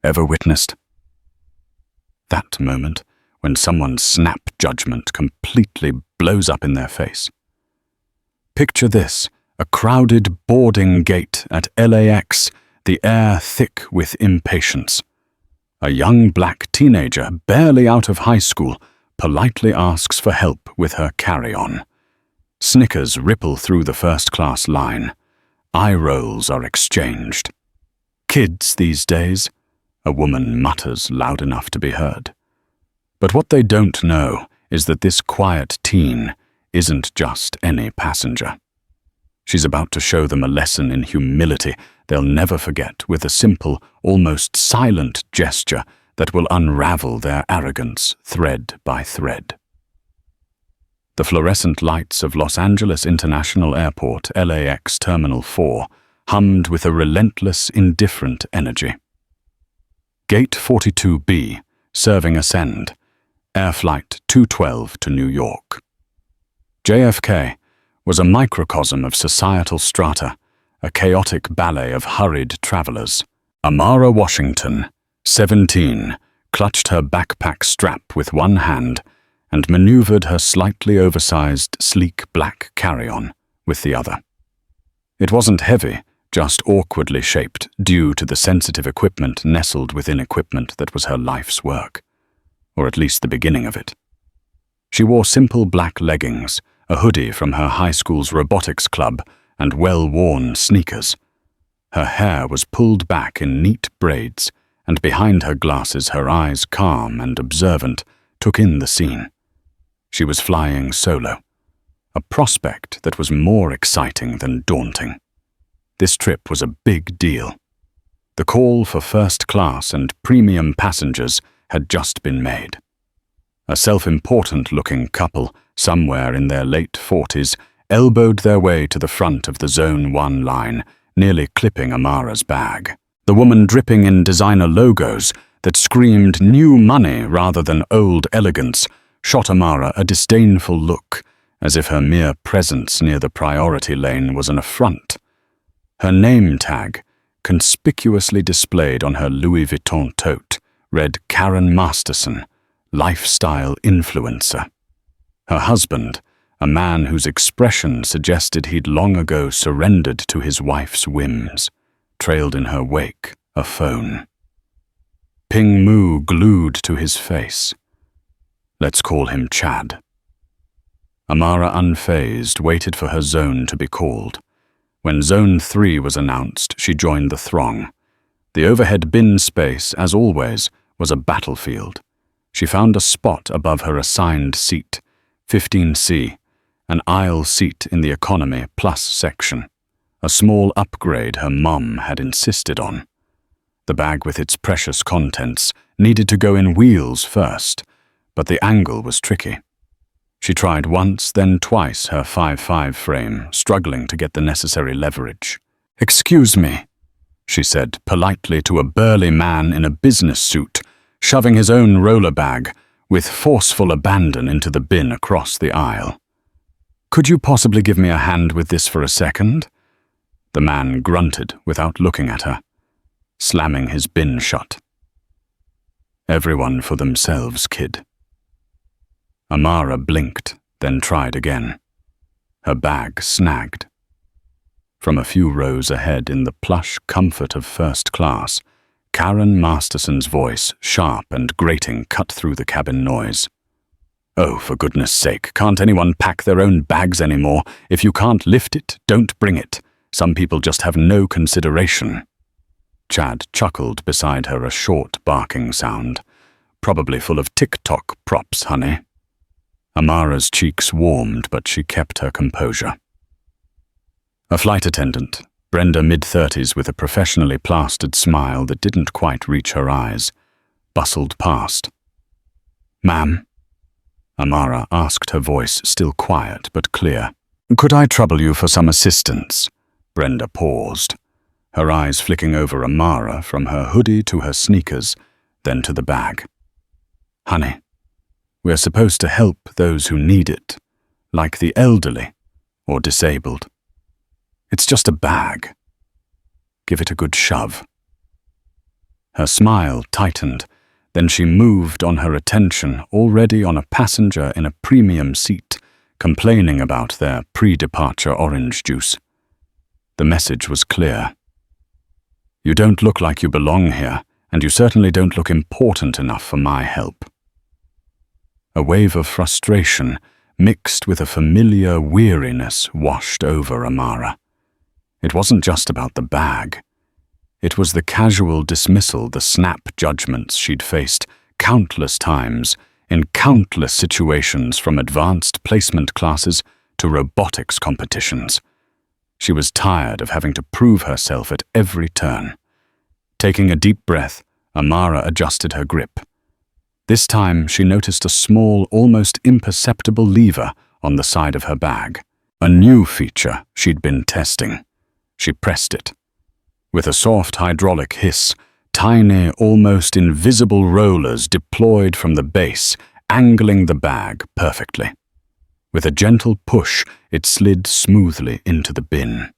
ever witnessed? That moment when someone's snap judgment completely blows up in their face. Picture this, a crowded boarding gate at LAX, the air thick with impatience. A young black teenager, barely out of high school, politely asks for help with her carry-on. Snickers ripple through the first-class line. Eye rolls are exchanged. Kids these days, a woman mutters loud enough to be heard. But what they don't know is that this quiet teen isn't just any passenger. She's about to show them a lesson in humility they'll never forget with a simple, almost silent gesture that will unravel their arrogance thread by thread. The fluorescent lights of Los Angeles International Airport, LAX Terminal 4, hummed with a relentless, indifferent energy. Gate 42B, serving ascend, Air Flight 212 to New York. JFK was a microcosm of societal strata, a chaotic ballet of hurried travelers. Amara Washington, 17, clutched her backpack strap with one hand and maneuvered her slightly oversized, sleek black carry-on with the other. It wasn't heavy, just awkwardly shaped due to the sensitive equipment nestled within equipment that was her life's work, or at least the beginning of it. She wore simple black leggings, a hoodie from her high school's robotics club, and well-worn sneakers. Her hair was pulled back in neat braids, and behind her glasses her eyes, calm and observant, took in the scene. She was flying solo, a prospect that was more exciting than daunting. This trip was a big deal. The call for first class and premium passengers had just been made. A self-important-looking couple, somewhere in their late 40s, elbowed their way to the front of the Zone 1 line, nearly clipping Amara's bag. The woman dripping in designer logos that screamed new money rather than old elegance shot Amara a disdainful look, as if her mere presence near the priority lane was an affront. Her name tag, conspicuously displayed on her Louis Vuitton tote, read Karen Masterson, lifestyle influencer. Her husband, a man whose expression suggested he'd long ago surrendered to his wife's whims, trailed in her wake a phone. Ping Mu glued to his face. Let's call him Chad. Amara, unfazed, waited for her zone to be called. When Zone 3 was announced, she joined the throng. The overhead bin space, as always, was a battlefield. She found a spot above her assigned seat, 15C, an aisle seat in the Economy Plus section, a small upgrade her mum had insisted on. The bag with its precious contents needed to go in wheels first, but the angle was tricky. She tried once, then twice her 5'5" frame, struggling to get the necessary leverage. "Excuse me," she said politely to a burly man in a business suit, shoving his own roller bag with forceful abandon into the bin across the aisle. "Could you possibly give me a hand with this for a second?" The man grunted without looking at her, slamming his bin shut. "Everyone for themselves, kid." Amara blinked, then tried again. Her bag snagged. From a few rows ahead in the plush comfort of first class, Karen Masterson's voice, sharp and grating, cut through the cabin noise. "Oh, for goodness sake, can't anyone pack their own bags anymore? If you can't lift it, don't bring it. Some people just have no consideration." Chad chuckled beside her, a short barking sound. "Probably full of TikTok props, honey." Amara's cheeks warmed, but she kept her composure. A flight attendant, Brenda, mid-30s, with a professionally plastered smile that didn't quite reach her eyes, bustled past. "Ma'am?" Amara asked, her voice still quiet but clear. "Could I trouble you for some assistance?" Brenda paused, her eyes flicking over Amara from her hoodie to her sneakers, then to the bag. "Honey, we're supposed to help those who need it, like the elderly or disabled. It's just a bag. Give it a good shove." Her smile tightened, then she moved on her attention, already on a passenger in a premium seat, complaining about their pre-departure orange juice. The message was clear. You don't look like you belong here, and you certainly don't look important enough for my help. A wave of frustration, mixed with a familiar weariness, washed over Amara. It wasn't just about the bag. It was the casual dismissal, the snap judgments she'd faced countless times in countless situations, from advanced placement classes to robotics competitions. She was tired of having to prove herself at every turn. Taking a deep breath, Amara adjusted her grip. This time she noticed a small, almost imperceptible lever on the side of her bag, a new feature she'd been testing. She pressed it. With a soft hydraulic hiss, tiny, almost invisible rollers deployed from the base, angling the bag perfectly. With a gentle push, it slid smoothly into the bin.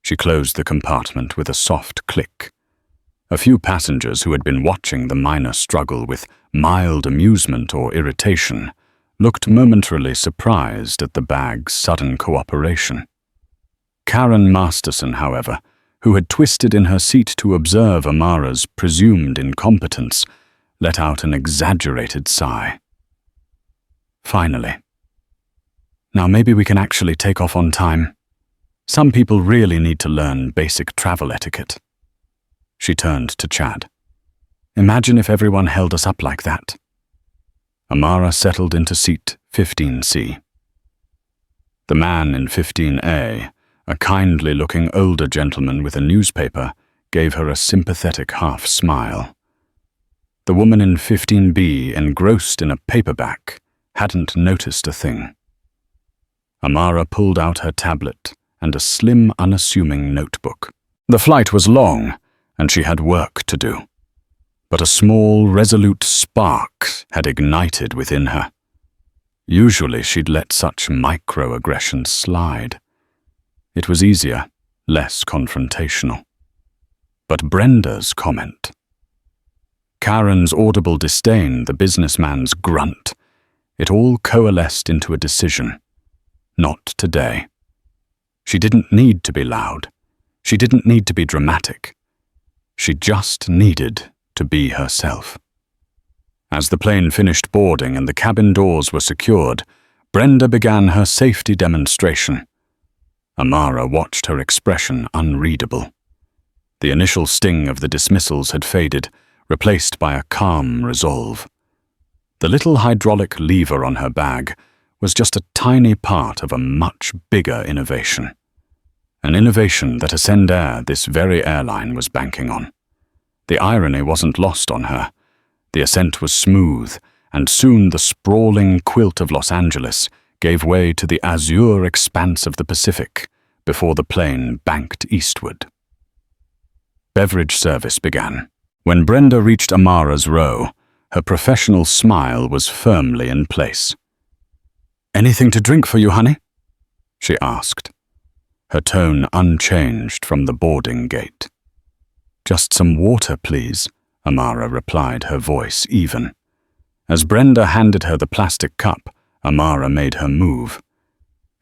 She closed the compartment with a soft click. A few passengers who had been watching the minor struggle with mild amusement or irritation looked momentarily surprised at the bag's sudden cooperation. Karen Masterson, however, who had twisted in her seat to observe Amara's presumed incompetence, let out an exaggerated sigh. Finally. Now maybe we can actually take off on time. Some people really need to learn basic travel etiquette. She turned to Chad. Imagine if everyone held us up like that. Amara settled into seat 15C. The man in 15A, a kindly-looking older gentleman with a newspaper, gave her a sympathetic half-smile. The woman in 15B, engrossed in a paperback, hadn't noticed a thing. Amara pulled out her tablet and a slim, unassuming notebook. The flight was long, and she had work to do. But a small, resolute spark had ignited within her. Usually she'd let such microaggressions slide. It was easier, less confrontational. But Brenda's comment, Karen's audible disdain, the businessman's grunt, it all coalesced into a decision. Not today. She didn't need to be loud. She didn't need to be dramatic. She just needed to be herself. As the plane finished boarding and the cabin doors were secured, Brenda began her safety demonstration. Amara watched her expression unreadable. The initial sting of the dismissals had faded, replaced by a calm resolve. The little hydraulic lever on her bag was just a tiny part of a much bigger innovation. An innovation that Ascendair, this very airline, was banking on. The irony wasn't lost on her. The ascent was smooth, and soon the sprawling quilt of Los Angeles gave way to the azure expanse of the Pacific before the plane banked eastward. Beverage service began. When Brenda reached Amara's row, her professional smile was firmly in place. "Anything to drink for you, honey?" she asked, her tone unchanged from the boarding gate. "Just some water, please," Amara replied, her voice even. As Brenda handed her the plastic cup, Amara made her move.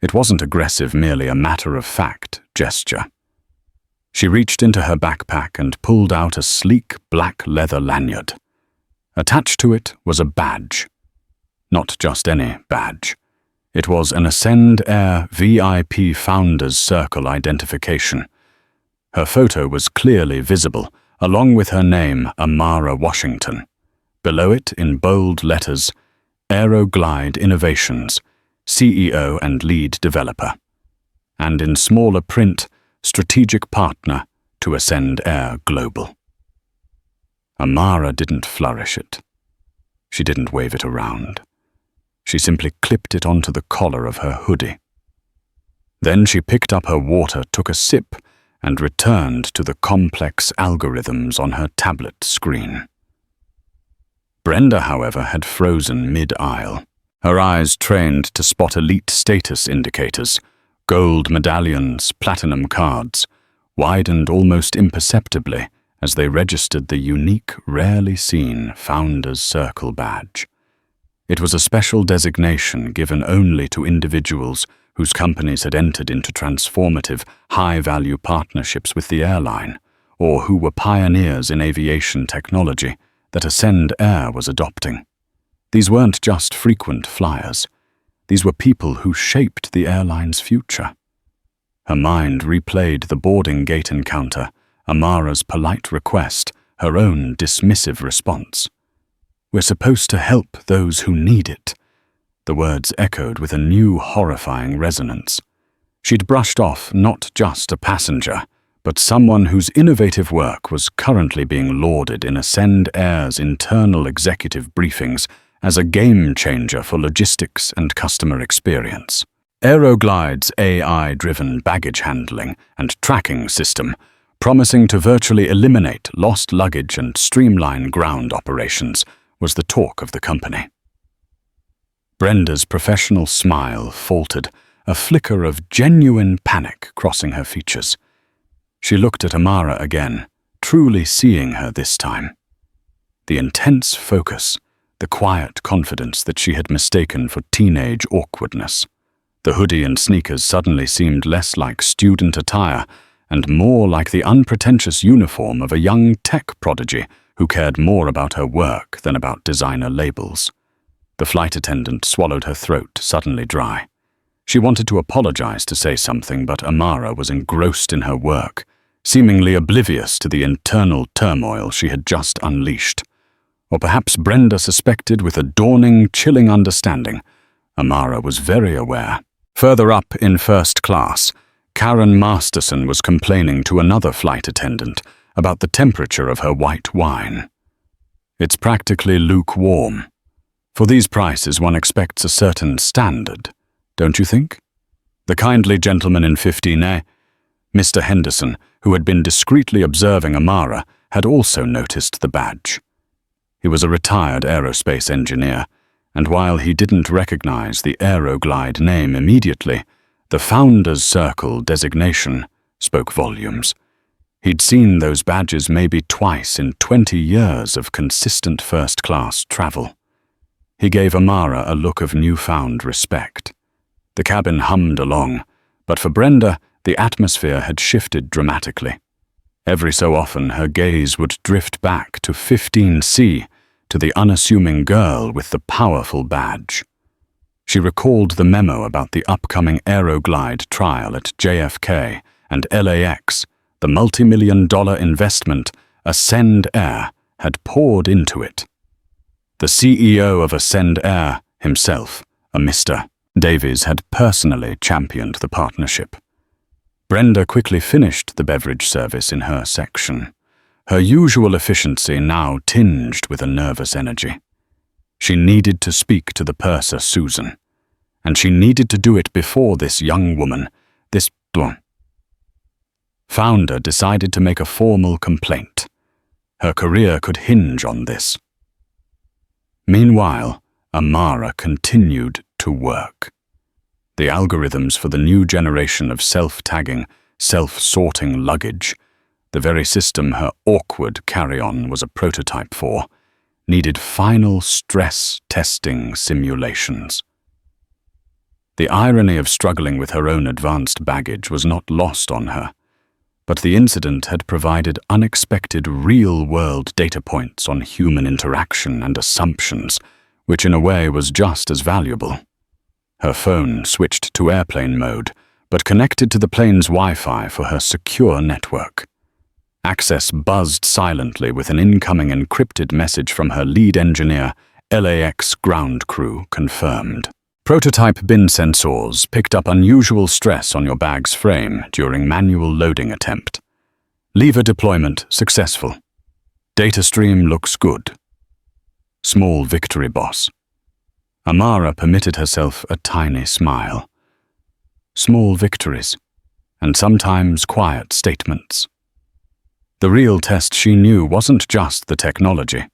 It wasn't aggressive, merely a matter-of-fact gesture. She reached into her backpack and pulled out a sleek black leather lanyard. Attached to it was a badge. Not just any badge. It was an Ascendair VIP Founders Circle identification. Her photo was clearly visible, along with her name, Amara Washington. Below it, in bold letters, Aeroglide Innovations, CEO and lead developer. And in smaller print, strategic partner to Ascendair Global. Amara didn't flourish it. She didn't wave it around. She simply clipped it onto the collar of her hoodie. Then she picked up her water, took a sip, and returned to the complex algorithms on her tablet screen. Brenda, however, had frozen mid-aisle. Her eyes trained to spot elite status indicators, gold medallions, platinum cards, widened almost imperceptibly as they registered the unique, rarely seen Founders Circle badge. It was a special designation given only to individuals whose companies had entered into transformative, high-value partnerships with the airline, or who were pioneers in aviation technology that Ascend Air was adopting. These weren't just frequent flyers. These were people who shaped the airline's future. Her mind replayed the boarding gate encounter, Amara's polite request, her own dismissive response. "We're supposed to help those who need it." The words echoed with a new horrifying resonance. She'd brushed off not just a passenger, but someone whose innovative work was currently being lauded in Ascend Air's internal executive briefings as a game-changer for logistics and customer experience. Aeroglide's AI-driven baggage handling and tracking system, promising to virtually eliminate lost luggage and streamline ground operations, was the talk of the company. Brenda's professional smile faltered, a flicker of genuine panic crossing her features. She looked at Amara again, truly seeing her this time. The intense focus, the quiet confidence that she had mistaken for teenage awkwardness. The hoodie and sneakers suddenly seemed less like student attire and more like the unpretentious uniform of a young tech prodigy who cared more about her work than about designer labels. The flight attendant swallowed her throat suddenly dry. She wanted to apologize to say something, but Amara was engrossed in her work, seemingly oblivious to the internal turmoil she had just unleashed. Or perhaps Brenda suspected with a dawning, chilling understanding. Amara was very aware. Further up in first class, Karen Masterson was complaining to another flight attendant about the temperature of her white wine. "It's practically lukewarm. For these prices, one expects a certain standard, don't you think?" The kindly gentleman in 15A, Mr. Henderson, who had been discreetly observing Amara, had also noticed the badge. He was a retired aerospace engineer, and while he didn't recognize the Aeroglide name immediately, the Founders Circle designation spoke volumes. He'd seen those badges maybe twice in 20 years of consistent first-class travel. He gave Amara a look of newfound respect. The cabin hummed along, but for Brenda, the atmosphere had shifted dramatically. Every so often, her gaze would drift back to 15C, to the unassuming girl with the powerful badge. She recalled the memo about the upcoming Aeroglide trial at JFK and LAX, the multi-million-dollar investment Ascend Air had poured into it. The CEO of Ascend Air himself, a Mr. Davies, had personally championed the partnership. Brenda quickly finished the beverage service in her section, her usual efficiency now tinged with a nervous energy. She needed to speak to the purser, Susan, and she needed to do it before this young woman, this founder, decided to make a formal complaint. Her career could hinge on this. Meanwhile, Amara continued to work. The algorithms for the new generation of self-tagging, self-sorting luggage, the very system her awkward carry-on was a prototype for, needed final stress testing simulations. The irony of struggling with her own advanced baggage was not lost on her, but the incident had provided unexpected real-world data points on human interaction and assumptions, which in a way was just as valuable. Her phone switched to airplane mode, but connected to the plane's Wi-Fi for her secure network. Access buzzed silently with an incoming encrypted message from her lead engineer, LAX ground crew confirmed. Prototype bin sensors picked up unusual stress on your bag's frame during manual loading attempt. Lever deployment successful. Data stream looks good. Small victory, boss. Amara permitted herself a tiny smile. Small victories, and sometimes quiet statements. The real test, she knew, wasn't just the technology.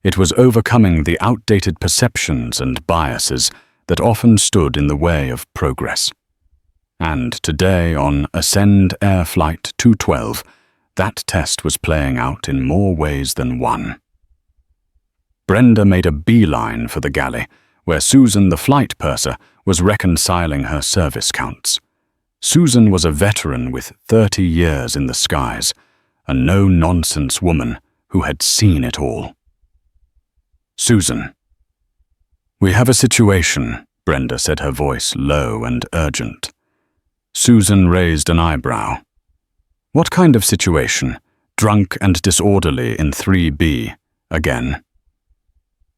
It was overcoming the outdated perceptions and biases that often stood in the way of progress. And today, on Ascend Air Flight 212, That test was playing out in more ways than one. Brenda made a beeline for the galley, where Susan, the flight purser, was reconciling her service counts. Susan was a veteran with 30 years in the skies, a no-nonsense woman who had seen it all. "Susan." "We have a situation," Brenda said, her voice low and urgent. Susan raised an eyebrow. "What kind of situation? Drunk and disorderly in 3B, again."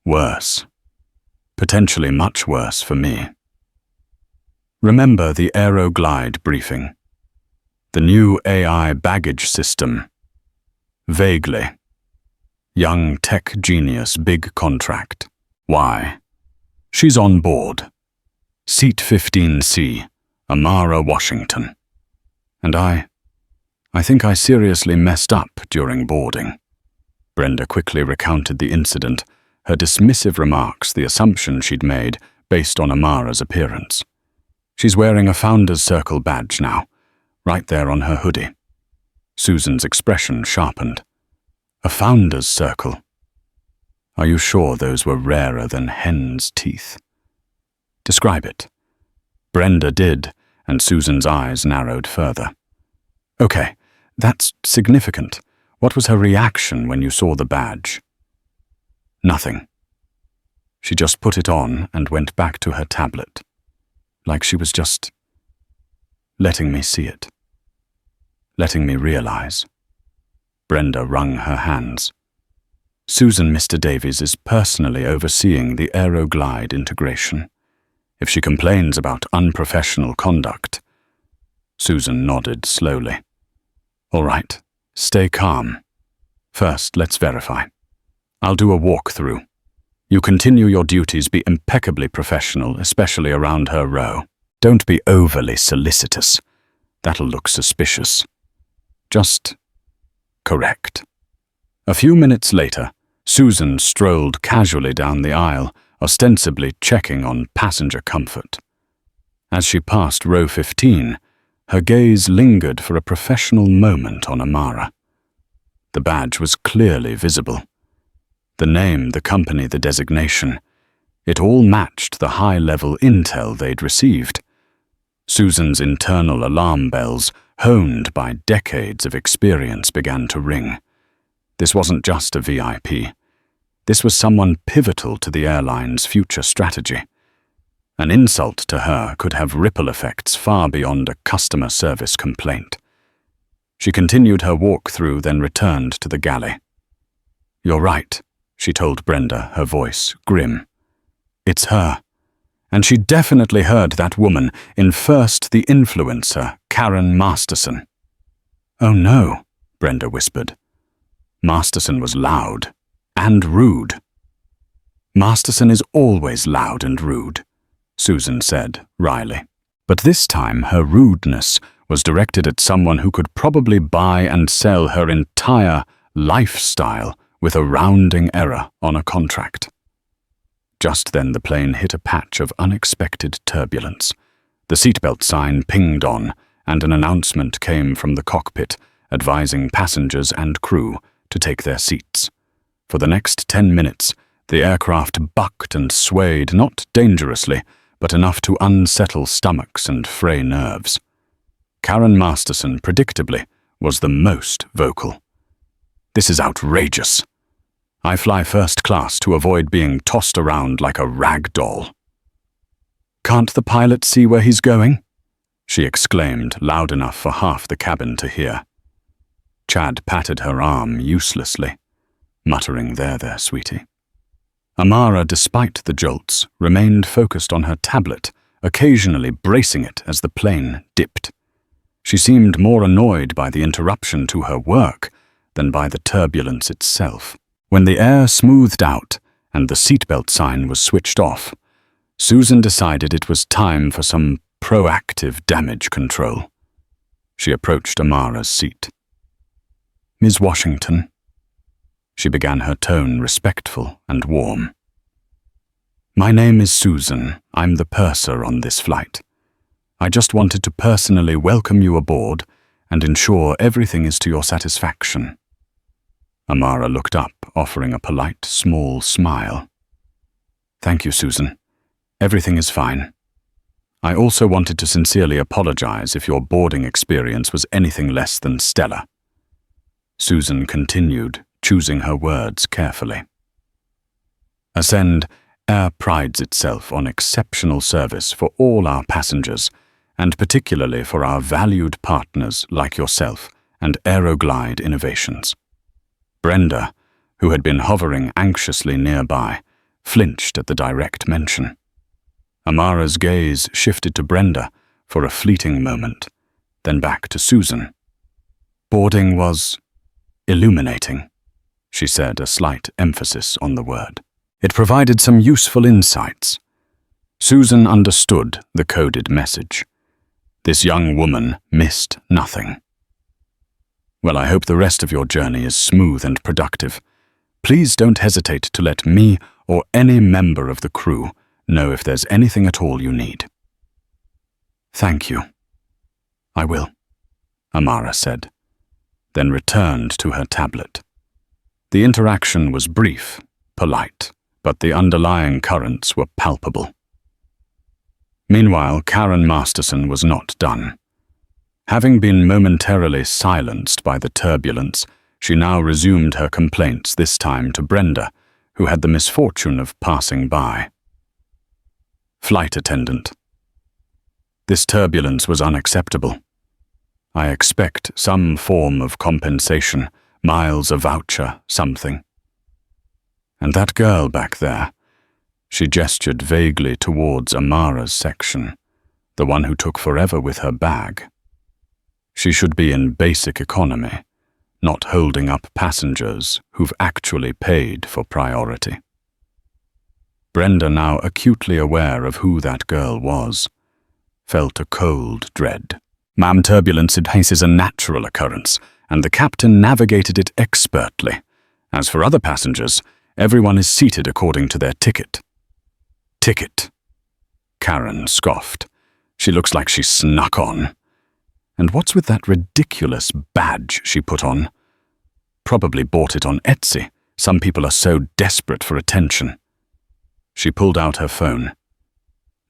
"Worse. Potentially much worse for me." "Remember the Aeroglide briefing? The new AI baggage system?" "Vaguely. Young tech genius, big contract. Why?" "She's on board. Seat 15C, Amara Washington. And I think I seriously messed up during boarding." Brenda quickly recounted the incident, her dismissive remarks the assumption she'd made based on Amara's appearance. "She's wearing a Founder's Circle badge now, right there on her hoodie." Susan's expression sharpened. "A Founder's Circle? Are you sure those were rarer than hen's teeth?" "Describe it." Brenda did, and Susan's eyes narrowed further. "Okay, that's significant. What was her reaction when you saw the badge?" "Nothing. She just put it on and went back to her tablet, like she was just letting me see it, letting me realize." Brenda wrung her hands. "Susan, Mr. Davies is personally overseeing the Aeroglide integration. If she complains about unprofessional conduct—" Susan nodded slowly. "All right, stay calm. First, let's verify. I'll do a walkthrough. You continue your duties, be impeccably professional, especially around her row. Don't be overly solicitous. That'll look suspicious. Just correct." A few minutes later, Susan strolled casually down the aisle, ostensibly checking on passenger comfort. As she passed row 15, her gaze lingered for a professional moment on Amara. The badge was clearly visible. The name, the company, the designation. It all matched the high-level intel they'd received. Susan's internal alarm bells, honed by decades of experience, began to ring. This wasn't just a VIP. This was someone pivotal to the airline's future strategy. An insult to her could have ripple effects far beyond a customer service complaint. She continued her walk through, then returned to the galley. "You're right," she told Brenda, her voice grim. "It's her. And she definitely heard that woman in first the influencer, Karen Masterson." "Oh no," Brenda whispered. "Masterson was loud and rude." "Masterson is always loud and rude," Susan said wryly. But this time her rudeness was directed at someone who could probably buy and sell her entire lifestyle with a rounding error on a contract. Just then the plane hit a patch of unexpected turbulence. The seatbelt sign pinged on, and an announcement came from the cockpit advising passengers and crew to take their seats. For the next 10 minutes, the aircraft bucked and swayed, not dangerously, but enough to unsettle stomachs and fray nerves. Karen Masterson, predictably, was the most vocal. "This is outrageous. I fly first class to avoid being tossed around like a rag doll." "Can't the pilot see where he's going?" she exclaimed, loud enough for half the cabin to hear. Chad patted her arm uselessly, muttering, there, sweetie." Amara, despite the jolts, remained focused on her tablet, occasionally bracing it as the plane dipped. She seemed more annoyed by the interruption to her work than by the turbulence itself. When the air smoothed out and the seatbelt sign was switched off, Susan decided it was time for some proactive damage control. She approached Amara's seat. "Ms. Washington." She began, her tone respectful and warm. "My name is Susan. I'm the purser on this flight. I just wanted to personally welcome you aboard and ensure everything is to your satisfaction." Amara looked up, offering a polite, small smile. "Thank you, Susan. Everything is fine. I also wanted to sincerely apologize if your boarding experience was anything less than stellar." Susan continued, choosing her words carefully. Ascend Air prides itself on exceptional service for all our passengers, and particularly for our valued partners like yourself and Aeroglide Innovations. Brenda, who had been hovering anxiously nearby, flinched at the direct mention. Amara's gaze shifted to Brenda for a fleeting moment, then back to Susan. "Boarding was illuminating," she said, a slight emphasis on the word. "It provided some useful insights." Susan understood the coded message. This young woman missed nothing. "Well, I hope the rest of your journey is smooth and productive. Please don't hesitate to let me or any member of the crew know if there's anything at all you need." "Thank you. I will," Amara said, then returned to her tablet. The interaction was brief, polite, but the underlying currents were palpable. Meanwhile, Karen Masterson was not done. Having been momentarily silenced by the turbulence, she now resumed her complaints, this time to Brenda, who had the misfortune of passing by. "Flight attendant. This turbulence was unacceptable. I expect some form of compensation, miles a voucher, something. And that girl back there," she gestured vaguely towards Amara's section, "the one who took forever with her bag. She should be in basic economy, not holding up passengers who've actually paid for priority." Brenda, now acutely aware of who that girl was, felt a cold dread. "Ma'am, turbulence is a natural occurrence, and the captain navigated it expertly. As for other passengers, everyone is seated according to their ticket." "Ticket?" Karen scoffed. "She looks like she snuck on. And what's with that ridiculous badge she put on? Probably bought it on Etsy. Some people are so desperate for attention." She pulled out her phone.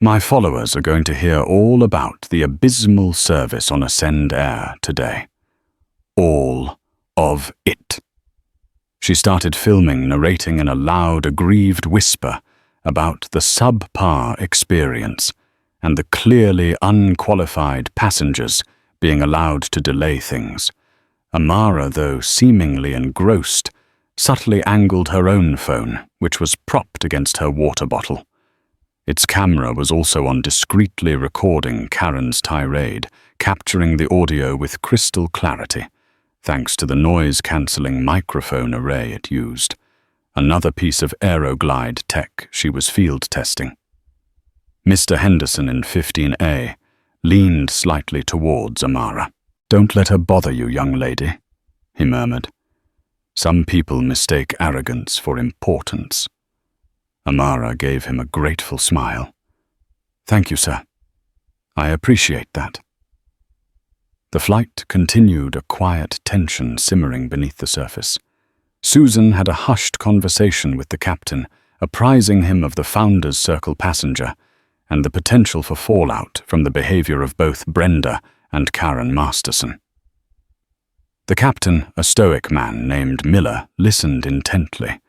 "My followers are going to hear all about the abysmal service on Ascend Air today. All of it." She started filming, narrating in a loud, aggrieved whisper about the subpar experience and the clearly unqualified passengers being allowed to delay things. Amara, though seemingly engrossed, subtly angled her own phone, which was propped against her water bottle. Its camera was also on, discreetly recording Karen's tirade, capturing the audio with crystal clarity, thanks to the noise-cancelling microphone array it used, another piece of Aeroglide tech she was field testing. Mr. Henderson in 15A leaned slightly towards Amara. "Don't let her bother you, young lady," he murmured. "Some people mistake arrogance for importance." Amara gave him a grateful smile. "Thank you, sir. I appreciate that." The flight continued, a quiet tension simmering beneath the surface. Susan had a hushed conversation with the captain, apprising him of the Founders Circle passenger and the potential for fallout from the behavior of both Brenda and Karen Masterson. The captain, a stoic man named Miller, listened intently.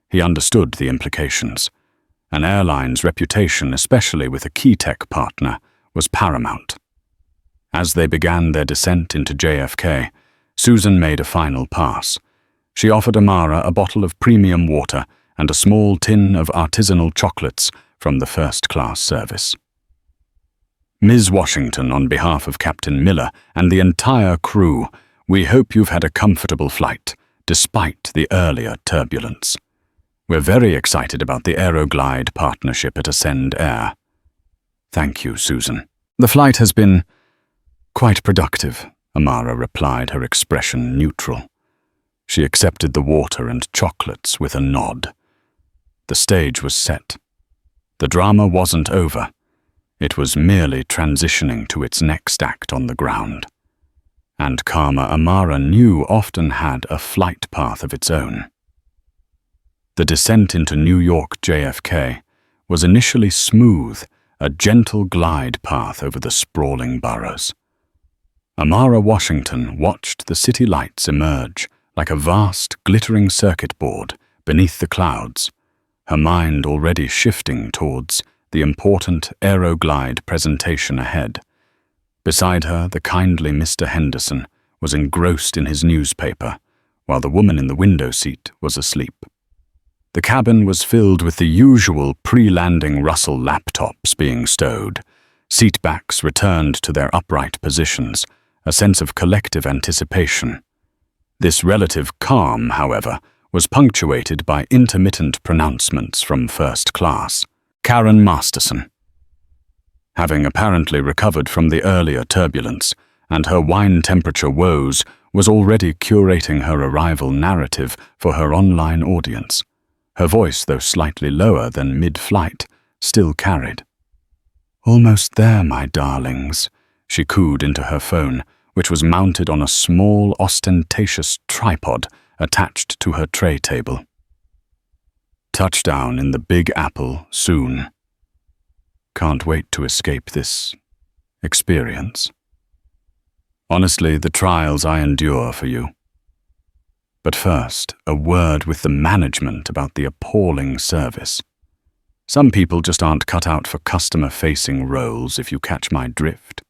He understood the implications. An airline's reputation, especially with a key tech partner, was paramount. As they began their descent into JFK, Susan made a final pass. She offered Amara a bottle of premium water and a small tin of artisanal chocolates from the first-class service. "Ms. Washington, on behalf of Captain Miller and the entire crew, we hope you've had a comfortable flight, despite the earlier turbulence. We're very excited about the Aeroglide partnership at Ascend Air." "Thank you, Susan. The flight has been quite productive," Amara replied, her expression neutral. She accepted the water and chocolates with a nod. The stage was set. The drama wasn't over. It was merely transitioning to its next act on the ground. and calmer Amara knew often had a flight path of its own. The descent into New York JFK was initially smooth, a gentle glide path over the sprawling boroughs. Amara Washington watched the city lights emerge like a vast, glittering circuit board beneath the clouds, her mind already shifting towards the important Aeroglide presentation ahead. Beside her, the kindly Mr. Henderson was engrossed in his newspaper, while the woman in the window seat was asleep. The cabin was filled with the usual pre-landing Russell laptops being stowed, seatbacks returned to their upright positions, a sense of collective anticipation. This relative calm, however, was punctuated by intermittent pronouncements from first class. Karen Masterson. Having apparently recovered from the earlier turbulence, and her wine temperature woes, was already curating her arrival narrative for her online audience. Her voice, though slightly lower than mid-flight, still carried. "Almost there, my darlings," she cooed into her phone, which was mounted on a small, ostentatious tripod attached to her tray table. "Touchdown in the Big Apple soon. Can't wait to escape this experience. Honestly, the trials I endure for you. But first, a word with the management about the appalling service. Some people just aren't cut out for customer-facing roles, if you catch my drift."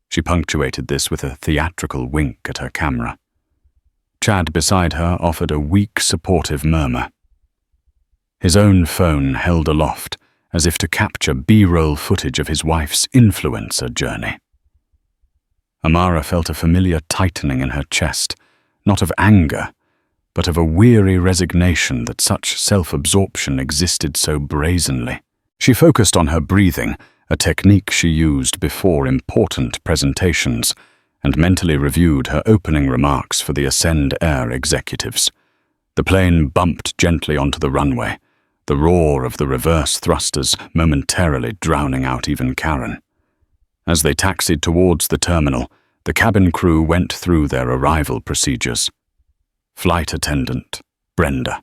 She punctuated this with a theatrical wink at her camera. Chad beside her offered a weak, supportive murmur. His own phone held aloft, as if to capture B-roll footage of his wife's influencer journey. Amara felt a familiar tightening in her chest, not of anger, but of a weary resignation that such self-absorption existed so brazenly. She focused on her breathing, a technique she used before important presentations, and mentally reviewed her opening remarks for the Ascend Air executives. The plane bumped gently onto the runway, the roar of the reverse thrusters momentarily drowning out even Karen. As they taxied towards the terminal, the cabin crew went through their arrival procedures. Flight attendant, Brenda.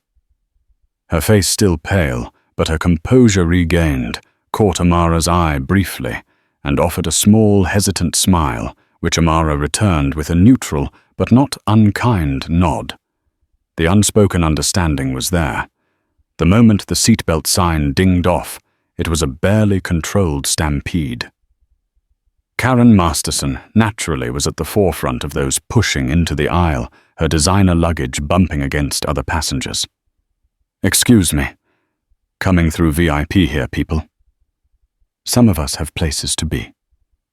Her face still pale, but her composure regained, caught Amara's eye briefly, and offered a small, hesitant smile, which Amara returned with a neutral but not unkind nod. The unspoken understanding was there. The moment the seatbelt sign dinged off, it was a barely controlled stampede. Karen Masterson naturally was at the forefront of those pushing into the aisle, her designer luggage bumping against other passengers. "Excuse me. Coming through VIP here, people." "Some of us have places to be,"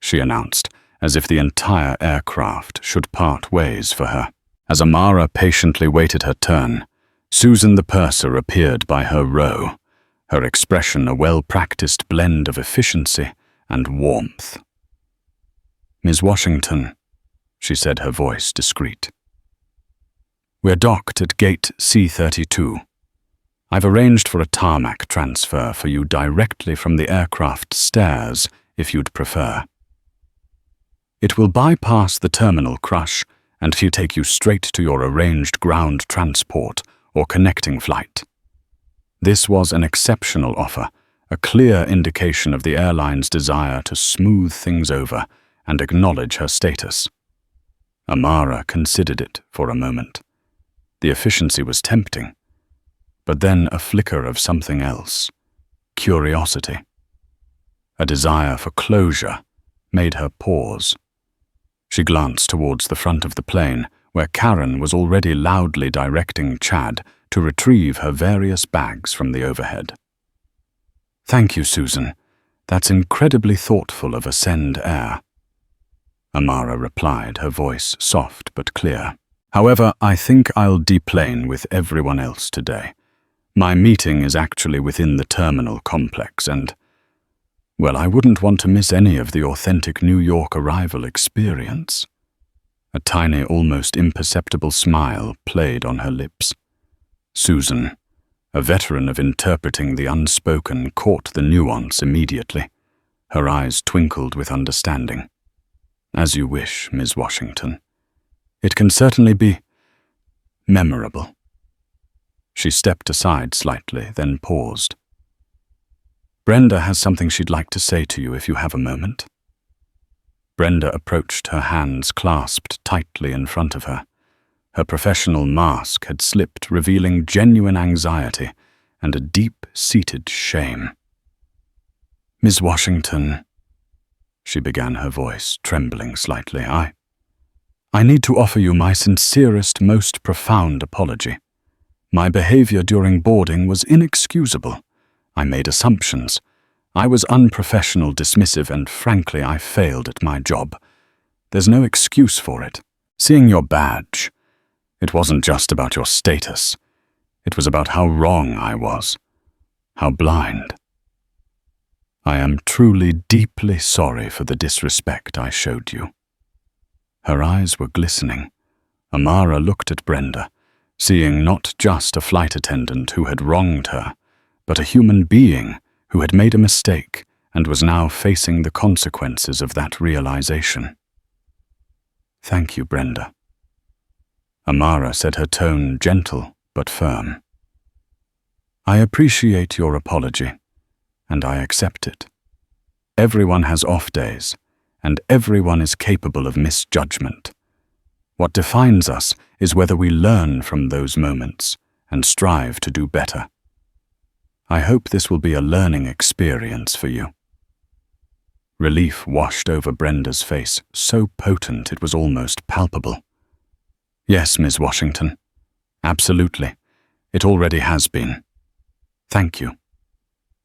she announced, as if the entire aircraft should part ways for her. As Amara patiently waited her turn, Susan the purser appeared by her row, her expression a well-practiced blend of efficiency and warmth. "Ms. Washington," she said, her voice discreet. "We're docked at gate C-32. I've arranged for a tarmac transfer for you directly from the aircraft stairs, if you'd prefer. It will bypass the terminal crush and take you straight to your arranged ground transport or connecting flight." This was an exceptional offer, a clear indication of the airline's desire to smooth things over and acknowledge her status. Amara considered it for a moment. The efficiency was tempting, but then a flicker of something else, curiosity. A desire for closure made her pause. She glanced towards the front of the plane, where Karen was already loudly directing Chad to retrieve her various bags from the overhead. "Thank you, Susan. That's incredibly thoughtful of Ascend Air," Amara replied, her voice soft but clear. "However, I think I'll deplane with everyone else today. My meeting is actually within the terminal complex and, well, I wouldn't want to miss any of the authentic New York arrival experience." A tiny, almost imperceptible smile played on her lips. Susan, a veteran of interpreting the unspoken, caught the nuance immediately. Her eyes twinkled with understanding. As you wish, Ms. Washington. It can certainly be memorable. She stepped aside slightly, then paused. Brenda has something she'd like to say to you if you have a moment. Brenda approached, her hands clasped tightly in front of her. Her professional mask had slipped, revealing genuine anxiety and a deep-seated shame. Ms. Washington, she began, her voice trembling slightly, I need to offer you my sincerest, most profound apology. My behavior during boarding was inexcusable. I made assumptions. I was unprofessional, dismissive, and frankly, I failed at my job. There's no excuse for it. Seeing your badge, it wasn't just about your status. It was about how wrong I was, how blind. I am truly deeply sorry for the disrespect I showed you. Her eyes were glistening. Amara looked at Brenda, seeing not just a flight attendant who had wronged her, but a human being who had made a mistake and was now facing the consequences of that realization. Thank you, Brenda. Amara said, her tone gentle but firm. I appreciate your apology, and I accept it. Everyone has off days, and everyone is capable of misjudgment. What defines us is whether we learn from those moments and strive to do better. I hope this will be a learning experience for you. Relief washed over Brenda's face, so potent it was almost palpable. Yes, Ms. Washington. Absolutely. It already has been. Thank you.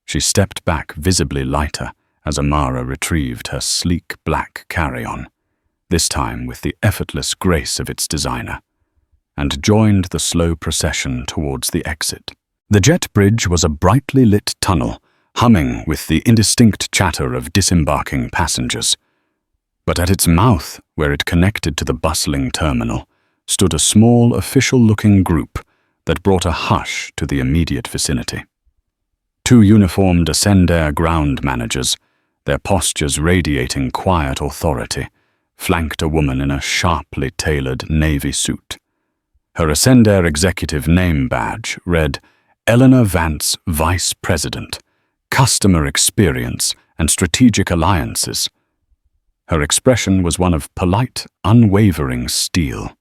She stepped back, visibly lighter, as Amara retrieved her sleek black carry-on, this time with the effortless grace of its designer, and joined the slow procession towards the exit. The jet bridge was a brightly lit tunnel, humming with the indistinct chatter of disembarking passengers. But at its mouth, where it connected to the bustling terminal, stood a small official-looking group that brought a hush to the immediate vicinity. 2 uniformed Ascendair ground managers, their postures radiating quiet authority, flanked a woman in a sharply tailored navy suit. Her Ascendair executive name badge read Eleanor Vance, Vice President, Customer Experience and Strategic Alliances. Her expression was one of polite, unwavering steel.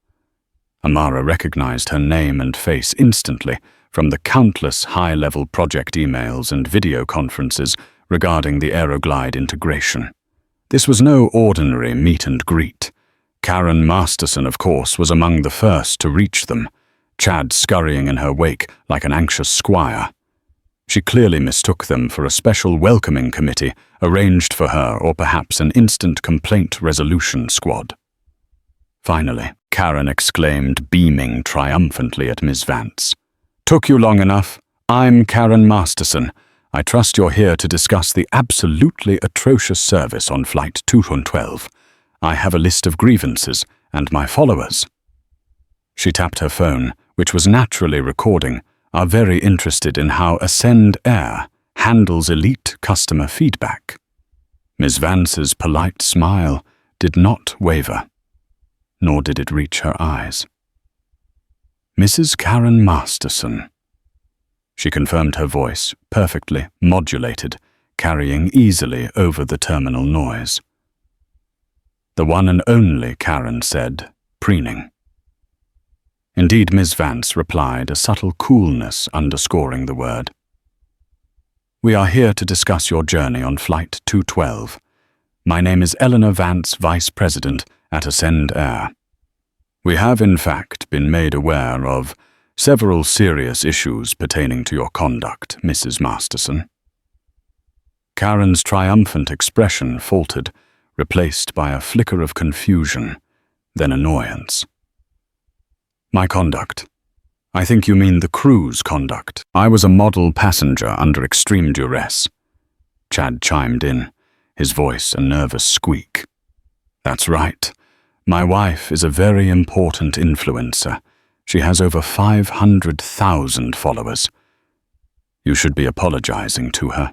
Amara recognized her name and face instantly from the countless high-level project emails and video conferences regarding the Aeroglide integration. This was no ordinary meet and greet. Karen Masterson, of course, was among the first to reach them, Chad scurrying in her wake like an anxious squire. She clearly mistook them for a special welcoming committee arranged for her, or perhaps an instant complaint resolution squad. Finally, Karen exclaimed, beaming triumphantly at Ms. Vance. Took you long enough. I'm Karen Masterson. I trust you're here to discuss the absolutely atrocious service on Flight 212. I have a list of grievances, and my followers. She tapped her phone, which was naturally recording, are very interested in how Ascendair handles elite customer feedback. Ms. Vance's polite smile did not waver, nor did it reach her eyes. Mrs. Karen Masterson. She confirmed, her voice, perfectly modulated, carrying easily over the terminal noise. The one and only, Karen said, preening. Indeed, Ms. Vance replied, a subtle coolness underscoring the word. We are here to discuss your journey on Flight 212. My name is Eleanor Vance, Vice President at Ascendair. We have, in fact, been made aware of several serious issues pertaining to your conduct, Mrs. Masterson. Karen's triumphant expression faltered, replaced by a flicker of confusion, then annoyance. My conduct. I think you mean the crew's conduct. I was a model passenger under extreme duress. Chad chimed in, his voice a nervous squeak. That's right. My wife is a very important influencer. She has over 500,000 followers. You should be apologizing to her.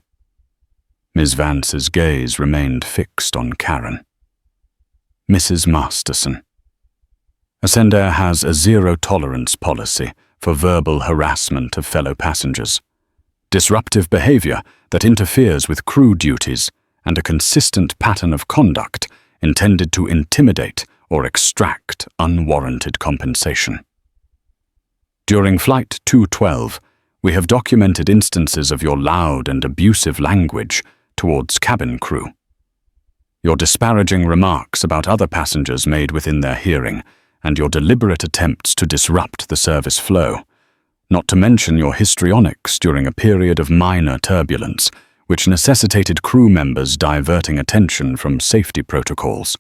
Ms. Vance's gaze remained fixed on Karen. Mrs. Masterson. Ascendair has a zero-tolerance policy for verbal harassment of fellow passengers, disruptive behavior that interferes with crew duties, and a consistent pattern of conduct intended to intimidate or extract unwarranted compensation. During Flight 212, we have documented instances of your loud and abusive language towards cabin crew. Your disparaging remarks about other passengers made within their hearing, and your deliberate attempts to disrupt the service flow, not to mention your histrionics during a period of minor turbulence, which necessitated crew members diverting attention from safety protocols.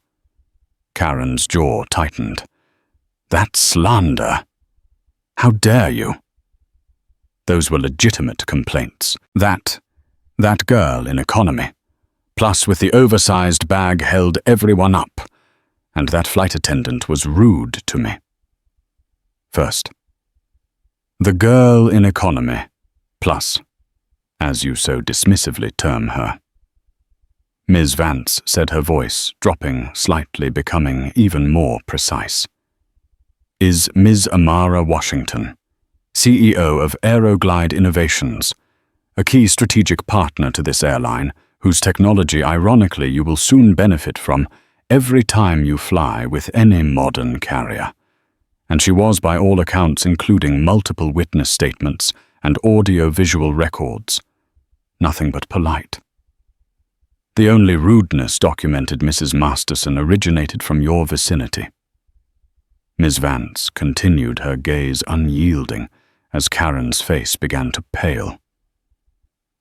Karen's jaw tightened. That slander! How dare you? Those were legitimate complaints. That girl in economy, plus with the oversized bag held everyone up, and that flight attendant was rude to me. First, the girl in economy, plus, as you so dismissively term her. Ms. Vance said, her voice dropping slightly, becoming even more precise, is Ms. Amara Washington, CEO of Aeroglide Innovations, a key strategic partner to this airline, whose technology, ironically, you will soon benefit from every time you fly with any modern carrier. And she was, by all accounts, including multiple witness statements and audio-visual records, nothing but polite. The only rudeness documented, Mrs. Masterson, originated from your vicinity. Ms. Vance continued, her gaze unyielding, as Karen's face began to pale.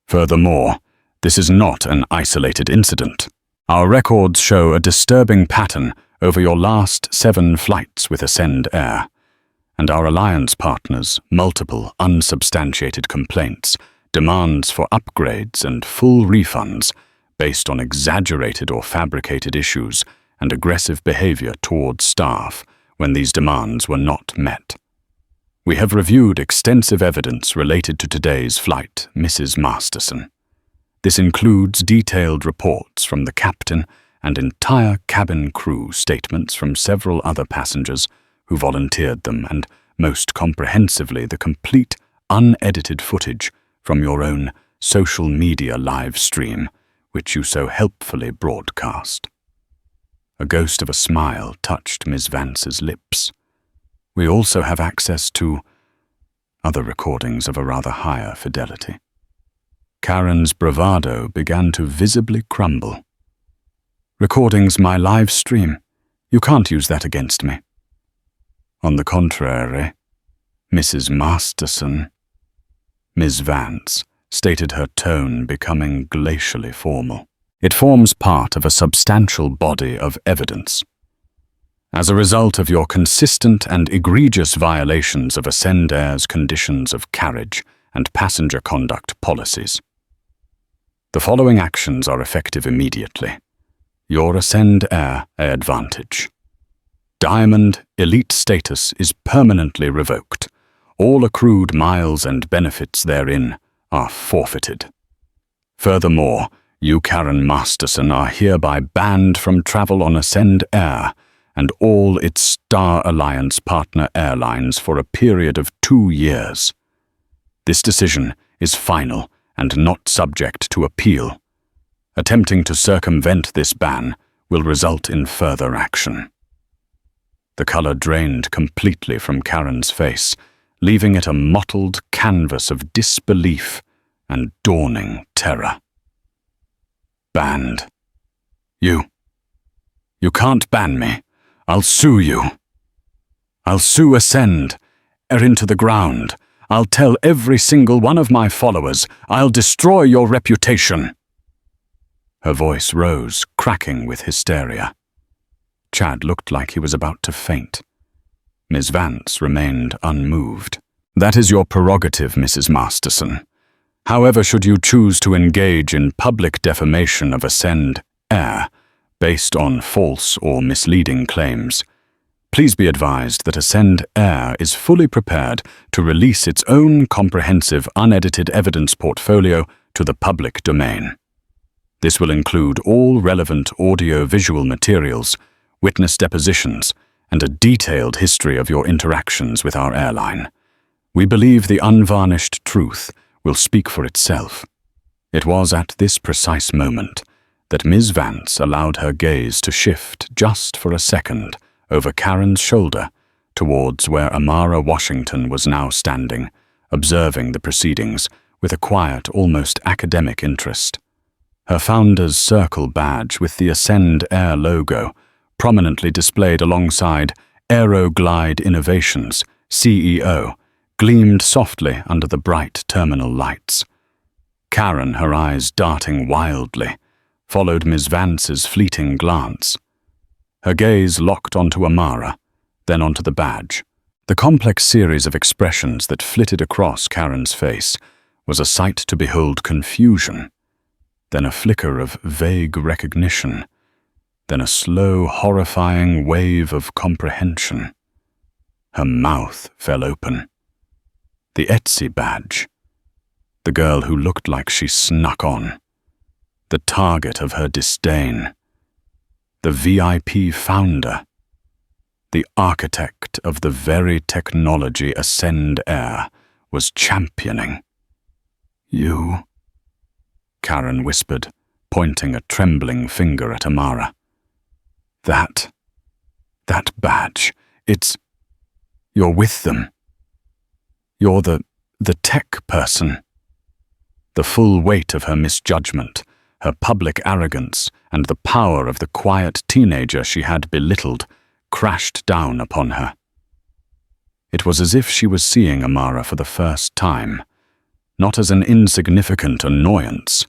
Furthermore, this is not an isolated incident. Our records show a disturbing pattern over your last 7 flights with Ascendair, and our alliance partners' multiple unsubstantiated complaints, demands for upgrades and full refunds based on exaggerated or fabricated issues, and aggressive behavior towards staff when these demands were not met. We have reviewed extensive evidence related to today's flight, Mrs. Masterson. This includes detailed reports from the captain and entire cabin crew, statements from several other passengers who volunteered them, and most comprehensively the complete, unedited footage from your own social media live stream, which you so helpfully broadcast. A ghost of a smile touched Ms. Vance's lips. We also have access to other recordings of a rather higher fidelity. Karen's bravado began to visibly crumble. Recordings my live stream. You can't use that against me. On the contrary, Mrs. Masterson. Ms. Vance stated, her tone becoming glacially formal. It forms part of a substantial body of evidence. As a result of your consistent and egregious violations of Ascendair's conditions of carriage and passenger conduct policies. The following actions are effective immediately. Your Ascendair advantage. Diamond Elite status is permanently revoked. All accrued miles and benefits therein are forfeited. Furthermore, you, Karen Masterson, are hereby banned from travel on Ascendair and all its Star Alliance partner airlines for a period of 2 years. This decision is final and not subject to appeal. Attempting to circumvent this ban will result in further action. The color drained completely from Karen's face, leaving it a mottled canvas of disbelief and dawning terror. Banned. You can't ban me. I'll sue you. I'll sue Ascend, into the ground. I'll tell every single one of my followers. I'll destroy your reputation. Her voice rose, cracking with hysteria. Chad looked like he was about to faint. Ms. Vance remained unmoved. That is your prerogative, Mrs. Masterson. However, should you choose to engage in public defamation of Ascendair based on false or misleading claims, please be advised that Ascendair is fully prepared to release its own comprehensive, unedited evidence portfolio to the public domain. This will include all relevant audio-visual materials, witness depositions, and a detailed history of your interactions with our airline. We believe the unvarnished truth will speak for itself. It was at this precise moment that Ms. Vance allowed her gaze to shift just for a second over Karen's shoulder towards where Amara Washington was now standing, observing the proceedings with a quiet, almost academic interest. Her founder's circle badge with the Ascend Air logo prominently displayed alongside Aeroglide Innovations, CEO, gleamed softly under the bright terminal lights. Karen, her eyes darting wildly, followed Ms. Vance's fleeting glance. Her gaze locked onto Amara, then onto the badge. The complex series of expressions that flitted across Karen's face was a sight to behold: confusion, then a flicker of vague recognition, then a slow, horrifying wave of comprehension. Her mouth fell open. The Etsy badge. The girl who looked like she snuck on. The target of her disdain. The VIP founder. The architect of the very technology Ascend Air was championing. You, Karen whispered, pointing a trembling finger at Amara. That badge, you're with them. You're the tech person. The full weight of her misjudgment, her public arrogance, and the power of the quiet teenager she had belittled crashed down upon her. It was as if she was seeing Amara for the first time, not as an insignificant annoyance,